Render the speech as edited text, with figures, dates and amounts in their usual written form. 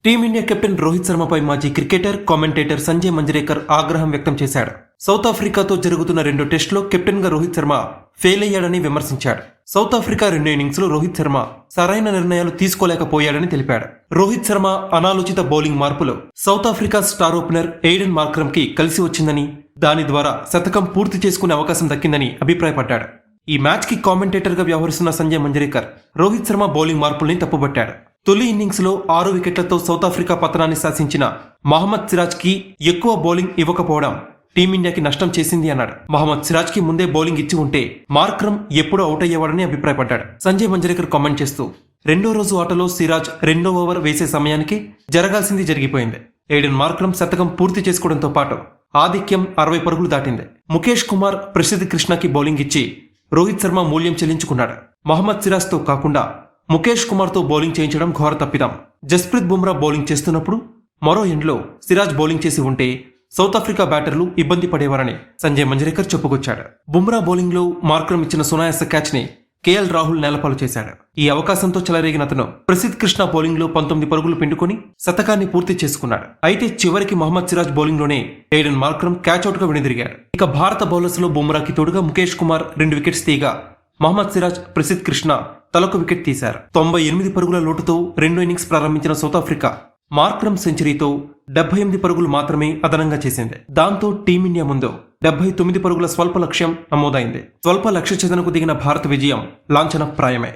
Team India captain Rohit శర్మపై మాజీ cricketer, commentator Sanjay Manjrekar ఆగ్రహం వ్యక్తం చేశాడు. సౌత్ ఆఫ్రికాతో జరుగుతున్న 2 టెస్టులో కెప్టెన్ గా రోహిత్ శర్మ ఫెయిల్ అయ్యాడని విమర్శించాడు. సౌత్ ఆఫ్రికా 2 ఇన్నింగ్స్ లో రోహిత్ శర్మ సరైన నిర్ణయాలు తీసుకోలేకపోయాడని తెలిపాడు. రోహిత్ శర్మ అనాలోచిత బౌలింగ్ మార్పులు south Africa star opener Aiden Markram కి కలిసి వచ్చిందని, దాని ద్వారా శతకం పూర్తి చేసుకునే అవకాశం దక్కిందని అభిప్రాయపడ్డాడు. ఈ మ్యాచ్ కి కామెంటేటర్ గా వ్యవహరిస్తున్న సంజయ్ మంజ్రేకర్ రోహిత్ శర్మ బౌలింగ్ మార్పుల్ని తప్పుబట్టాడు. తొలి ఇన్నింగ్స్ లో 6 వికెట్లతో సౌత్ ఆఫ్రికా పతనాన్ని శాసించిన మహమ్మద్ సిరాజ్ కి ఎక్కువ బౌలింగ్ ఇవ్వకపోవడం టీమిండియాకి నష్టం చేసింది అన్నాడు. మహమ్మద్ సిరాజ్ కి ముందే బౌలింగ్ ఇచ్చి ఉంటే మార్క్రమ్ ఎప్పుడూ అవుట్ అయ్యేవాడని అభిప్రాయపడ్డాడు. సంజయ్ మంజ్రేకర్ కామెంట్ చేస్తూ, రెండో రోజు ఆటలో సిరాజ్ 2వ ఓవర్ వేసే సమయానికి జరగాల్సింది జరిగిపోయింది. ఎయిడెన్ మార్క్రమ్ శతకం పూర్తి చేసుకోవడంతో పాటు ఆధిక్యం 60 పరుగులు దాటింది. ముఖేష్ కుమార్, ప్రసిద్ధ్ కృష్ణకి బౌలింగ్ ఇచ్చి రోహిత్ శర్మ మూల్యం చెల్లించుకున్నాడు. మహమ్మద్ సిరాజ్ తో కాకుండా ముఖేష్ కుమార్ తో బౌలింగ్ చేయించడం ఘోర తప్పిదం. జస్ప్రీత్ బుమ్రా బౌలింగ్ చేస్తున్నప్పుడు మరో ఎండ్లో సిరాజ్ బౌలింగ్ చేసి ఉంటే సౌత్ ఆఫ్రికా బ్యాటర్లు ఇబ్బంది పడేవారని సంజయ్ మంజ్రేకర్ చెప్పుకొచ్చాడు. బుమ్రా బౌలింగ్ లో మార్క్రమ్ ఇచ్చిన సునాయాస క్యాచ్ ని కేఎల్ రాహుల్ నేలపాలు చేశాడు. ఈ అవకాశంతో చెలరేగిన అతను ప్రసిద్ధ్ కృష్ణ బౌలింగ్ లో 19 పరుగులు పిండుకొని శతకాన్ని పూర్తి చేసుకున్నాడు. అయితే చివరికి మహమ్మద్ సిరాజ్ బౌలింగ్ లోనే ఎయిడెన్ మార్క్రమ్ క్యాచ్అవుట్ గా వెనుదిరిగాడు. ఇక భారత బౌలర్స్ లో బుమ్రాకి తోడుగా ముఖేష్ కుమార్ 2 వికెట్స్ తీయగా మహమ్మద్ సిరాజ్, ప్రసిద్ధ్ కృష్ణ తలకు వికెట్ తీశారు. 98 పరుగుల లోటుతో 2 ఇన్నింగ్స్ ప్రారంభించిన సౌత్ ఆఫ్రికా మార్క్రమ్ సెంచరీతో 78 పరుగులు మాత్రమే అదనంగా చేసింది. దాంతో టీమిండియా ముందు 79 పరుగుల స్వల్ప లక్ష్యం నమోదైంది. స్వల్ప లక్ష్య ఛేదనకు దిగిన భారత విజయం లాంఛనప్రాయమే.